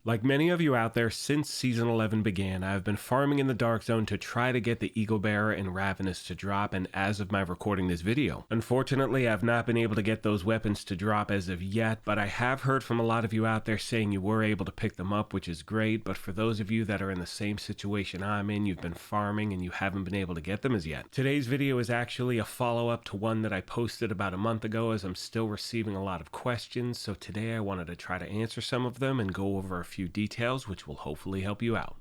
Like many of you out there, since Season 11 began, I've been farming in the Dark Zone to try to get the Eagle Bearer and Ravenous to drop, and as of my recording this video. Unfortunately, I've not been able to get those weapons to drop as of yet, but I have heard from a lot of you out there saying you were able to pick them up, which is great, but for those of you that are in the same situation I'm in, you've been farming and you haven't been able to get them as yet. Today's video is actually a follow-up to one that I posted about a month ago, as I'm still receiving a lot of questions, so today I wanted to try to answer some of them and go over a few details which will hopefully help you out.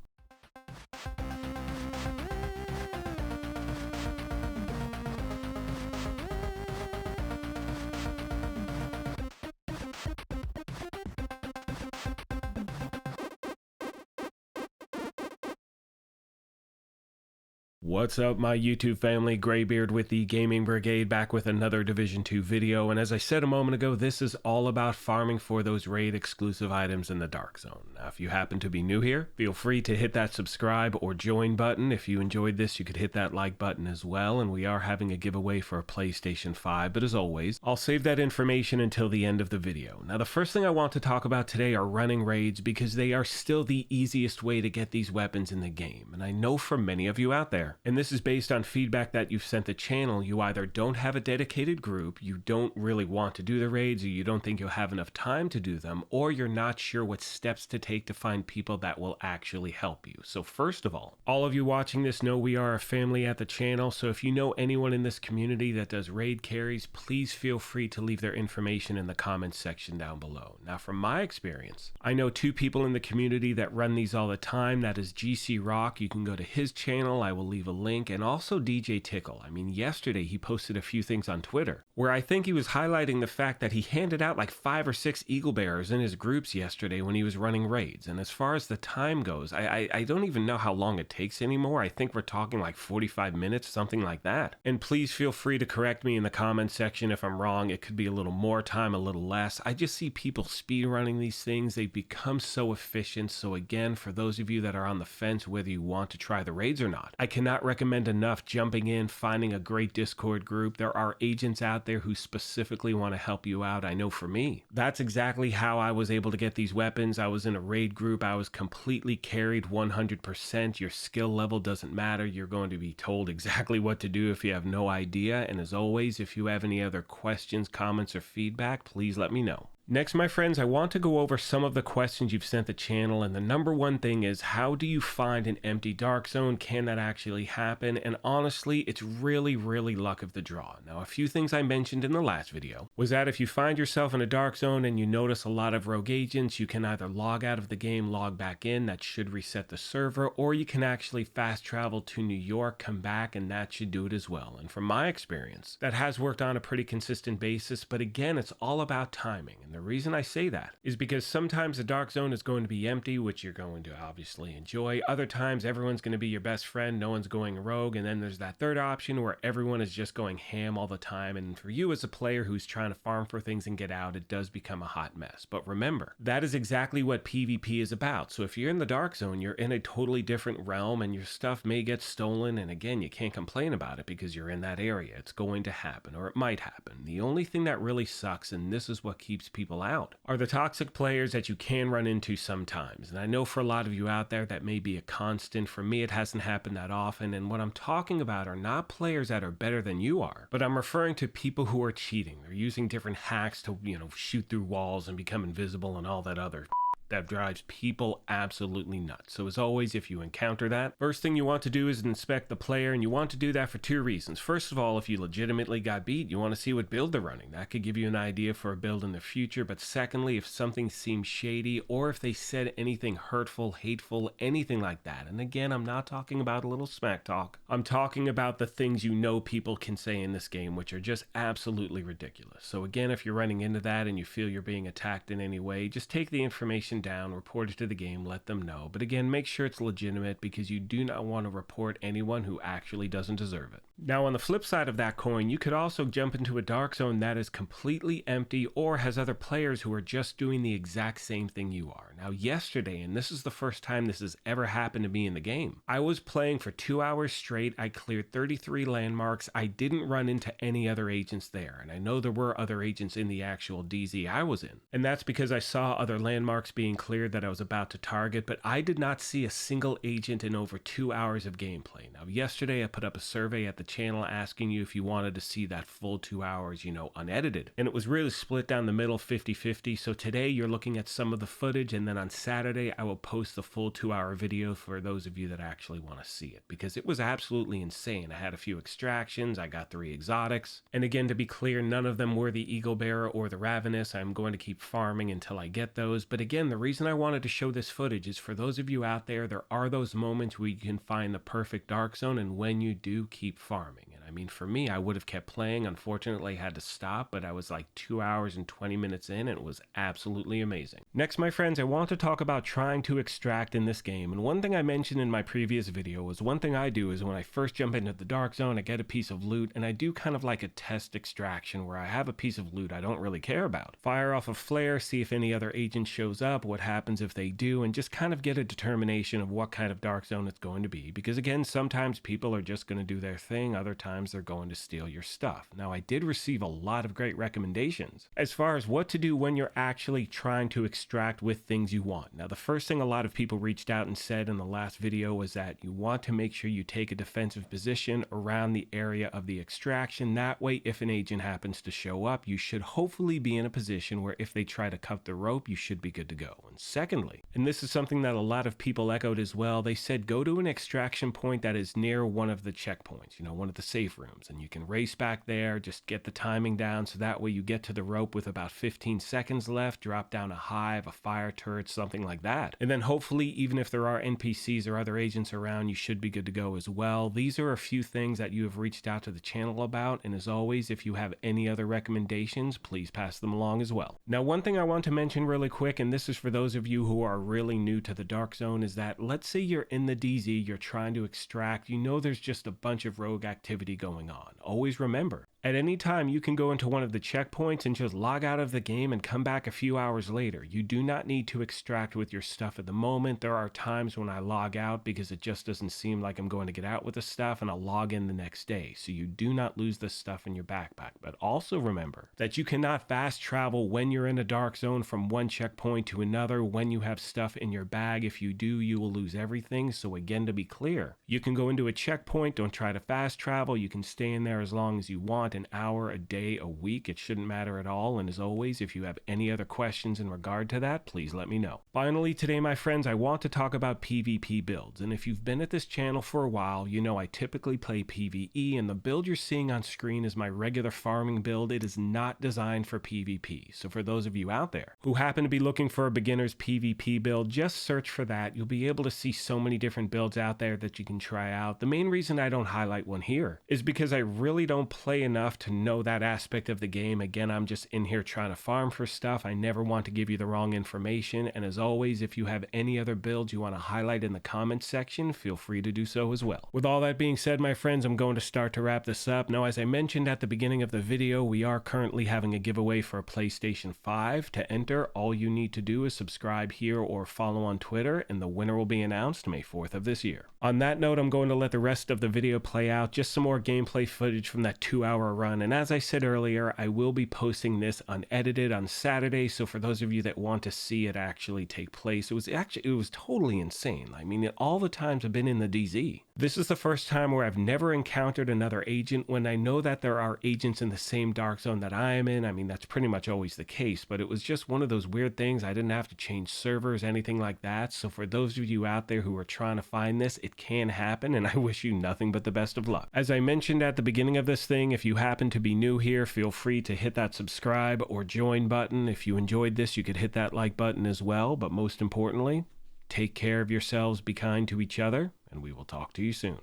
What's up, my YouTube family? Graybeard with the Gaming Brigade, back with another Division 2 video, and as I said a moment ago, this is all about farming for those raid exclusive items in the Dark Zone. Now, if you happen to be new here, feel free to hit that subscribe or join button. If you enjoyed this, you could hit that like button as well, and we are having a giveaway for a PlayStation 5, but as always, I'll save that information until the end of the video. Now, the first thing I want to talk about today are running raids, because they are still the easiest way to get these weapons in the game, and I know for many of you out there, and this is based on feedback that you've sent the channel, you either don't have a dedicated group, you don't really want to do the raids, or you don't think you'll have enough time to do them, or you're not sure what steps to take to find people that will actually help you. So first of all of you watching this know we are a family at the channel, so if you know anyone in this community that does raid carries, please feel free to leave their information in the comments section down below. Now, from my experience, I know two people in the community that run these all the time. That is GC Rock. You can go to his channel, I will leave a link, and also DJ Tickle. I mean, yesterday he posted a few things on Twitter where I think he was highlighting the fact that he handed out like 5 or 6 Eagle Bearers in his groups yesterday when he was running raids. And as far as the time goes, I don't even know how long it takes anymore. I think we're talking like 45 minutes, something like that. And please feel free to correct me in the comments section if I'm wrong. It could be a little more time, a little less. I just see people speed running these things. They've become so efficient. So again, for those of you that are on the fence whether you want to try the raids or not, I cannot recommend enough jumping in, finding a great Discord group. There are agents out there who specifically want to help you out. I know for me, that's exactly how I was able to get these weapons. I was in a raid group. I was completely carried 100%. Your skill level doesn't matter. You're going to be told exactly what to do if you have no idea. And as always, if you have any other questions, comments, or feedback, please let me know. Next, my friends, I want to go over some of the questions you've sent the channel, and the number one thing is, how do you find an empty Dark Zone? Can that actually happen? And honestly, it's really luck of the draw. Now, a few things I mentioned in the last video was that if you find yourself in a Dark Zone and you notice a lot of rogue agents, you can either log out of the game, log back in, that should reset the server, or you can actually fast travel to New York, come back, and that should do it as well. And from my experience, that has worked on a pretty consistent basis, but again, it's all about timing. And the reason I say that is because sometimes the Dark Zone is going to be empty, which you're going to obviously enjoy. Other times, everyone's going to be your best friend, no one's going rogue, and then there's that third option where everyone is just going ham all the time, and for you as a player who's trying to farm for things and get out, it does become a hot mess. But remember, that is exactly what PvP is about. So if you're in the Dark Zone, you're in a totally different realm, and your stuff may get stolen, and again, you can't complain about it because you're in that area. It's going to happen, or it might happen. The only thing that really sucks, and this is what keeps people out, are the toxic players that you can run into sometimes. And I know for a lot of you out there that may be a constant. For me, it hasn't happened that often, and what I'm talking about are not players that are better than you are, but I'm referring to people who are cheating. They're using different hacks to, shoot through walls and become invisible and all that other that drives people absolutely nuts. So as always, if you encounter that, first thing you want to do is inspect the player, and you want to do that for 2 reasons. First of all, if you legitimately got beat, you want to see what build they're running. That could give you an idea for a build in the future. But secondly, if something seems shady, or if they said anything hurtful, hateful, anything like that, and again, I'm not talking about a little smack talk, I'm talking about the things people can say in this game, which are just absolutely ridiculous. So again, if you're running into that and you feel you're being attacked in any way, just take the information down, report it to the game, let them know. But again, make sure it's legitimate, because you do not want to report anyone who actually doesn't deserve it. Now, on the flip side of that coin, you could also jump into a dark zone that is completely empty or has other players who are just doing the exact same thing you are. Now, yesterday, and this is the first time this has ever happened to me in the game, I was playing for 2 hours straight. I cleared 33 landmarks. I didn't run into any other agents there, and I know there were other agents in the actual DZ I was in. And that's because I saw other landmarks being cleared that I was about to target, but I did not see a single agent in over 2 hours of gameplay. Now, yesterday I put up a survey at the channel asking you if you wanted to see that full 2 hours, unedited. And it was really split down the middle 50-50. So today you're looking at some of the footage, and then on Saturday I will post the full 2-hour video for those of you that actually want to see it, because it was absolutely insane. I had a few extractions, I got 3 exotics. And again, to be clear, none of them were the Eagle Bearer or the Ravenous. I'm going to keep farming until I get those. But again, the reason I wanted to show this footage is for those of you out there are those moments where you can find the perfect dark zone, and when you do, keep farming. And I mean, for me, I would have kept playing. Unfortunately, I had to stop, but I was like 2 hours and 20 minutes in, and it was absolutely amazing. Next, my friends, I want to talk about trying to extract in this game. And one thing I mentioned in my previous video was one thing I do is when I first jump into the dark zone, I get a piece of loot, and I do kind of like a test extraction where I have a piece of loot I don't really care about. Fire off a flare, see if any other agent shows up, what happens if they do, and just kind of get a determination of what kind of dark zone it's going to be. Because again, sometimes people are just going to do their thing, other times they're going to steal your stuff. Now, I did receive a lot of great recommendations as far as what to do when you're actually trying to extract with things you want. Now, the first thing a lot of people reached out and said in the last video was that you want to make sure you take a defensive position around the area of the extraction. That way, if an agent happens to show up, you should hopefully be in a position where if they try to cut the rope, you should be good to go. And secondly, and this is something that a lot of people echoed as well, they said go to an extraction point that is near one of the checkpoints, one of the safe rooms, and you can race back there, just get the timing down so that way you get to the rope with about 15 seconds left, drop down a hive, a fire turret, something like that. And then hopefully, even if there are NPCs or other agents around, you should be good to go as well. These are a few things that you have reached out to the channel about, and as always, if you have any other recommendations, please pass them along as well. Now, one thing I want to mention really quick, and this is for those of you who are really new to the dark zone, is that let's say you're in the DZ, you're trying to extract, there's just a bunch of rogue activity going on. Always remember, at any time you can go into one of the checkpoints and just log out of the game and come back a few hours later. You do not need to extract with your stuff at the moment. There are times when I log out because it just doesn't seem like I'm going to get out with the stuff, and I'll log in the next day. So you do not lose the stuff in your backpack. But also remember that you cannot fast travel when you're in a dark zone from one checkpoint to another when you have stuff in your bag. If you do, you will lose everything. So again, to be clear, you can go into a checkpoint, don't try to fast travel. You can stay in there as long as you want, an hour, a day, a week. It shouldn't matter at all. And as always, if you have any other questions in regard to that, please let me know. Finally, today, my friends, I want to talk about PvP builds. And if you've been at this channel for a while, you know I typically play PvE, and the build you're seeing on screen is my regular farming build. It is not designed for PvP. So for those of you out there who happen to be looking for a beginner's PvP build, just search for that. You'll be able to see so many different builds out there that you can try out. The main reason I don't highlight one here is because I really don't play enough to know that aspect of the game. Again, I'm just in here trying to farm for stuff. I never want to give you the wrong information. And as always, if you have any other builds you want to highlight in the comments section, feel free to do so as well. With all that being said, my friends, I'm going to start to wrap this up. Now, as I mentioned at the beginning of the video, we are currently having a giveaway for a PlayStation 5. To enter, all you need to do is subscribe here or follow on Twitter, and the winner will be announced May 4th of this year. On that note, I'm going to let the rest of the video play out, just some more gameplay footage from that 2-hour run. And as I said earlier, I will be posting this unedited on Saturday, so for those of you that want to see it actually take place, it was totally insane. I mean, all the times I've been in the DZ, this is the first time where I've never encountered another agent when I know that there are agents in the same dark zone that I am in. I mean, that's pretty much always the case, but it was just one of those weird things. I didn't have to change servers, anything like that. So for those of you out there who are trying to find this, it can happen, and I wish you nothing but the best of luck. As I mentioned at the beginning of this thing, if you happen to be new here, feel free to hit that subscribe or join button. If you enjoyed this, you could hit that like button as well, but most importantly, take care of yourselves, be kind to each other, and we will talk to you soon.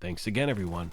Thanks again, everyone.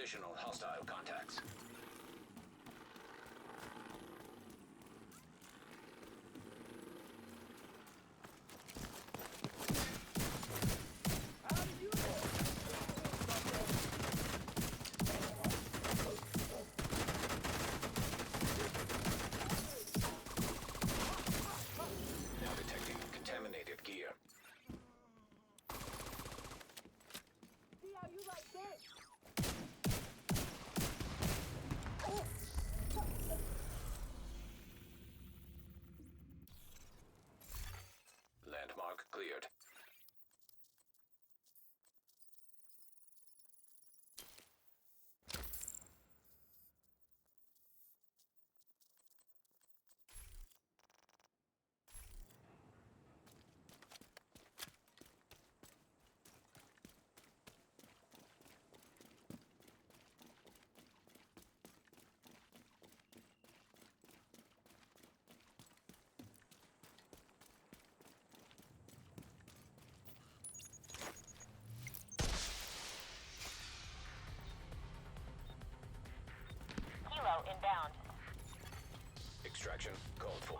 additional hostile contacts. Now detecting contaminated gear. See how you like this? Landmark cleared. Kilo inbound. Extraction called for.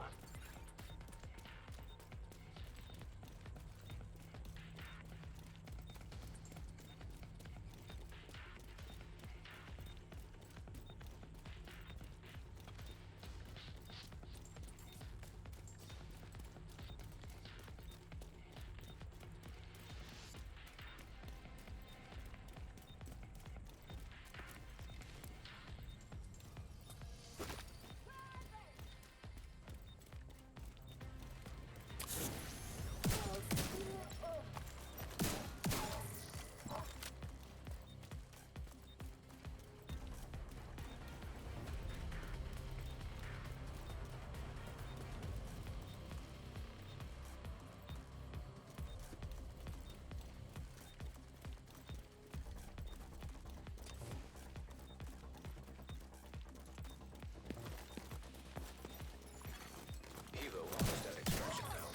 Hilo almost at extraction now.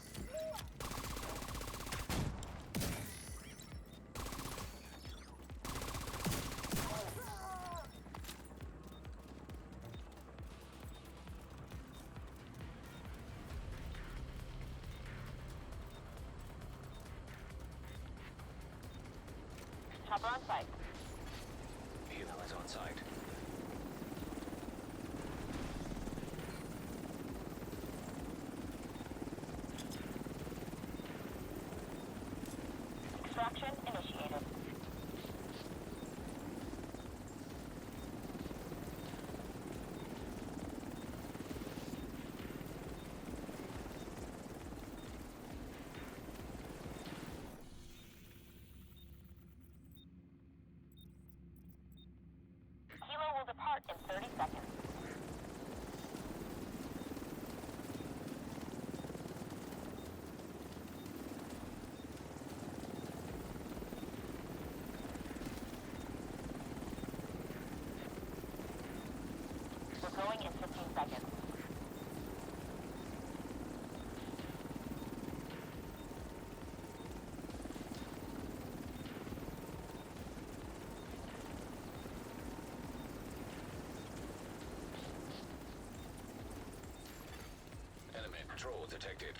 Chopper on site. Hilo is on site. Extraction initiated. Kilo will depart in 30 seconds. We're going in 15 seconds. Enemy patrol detected.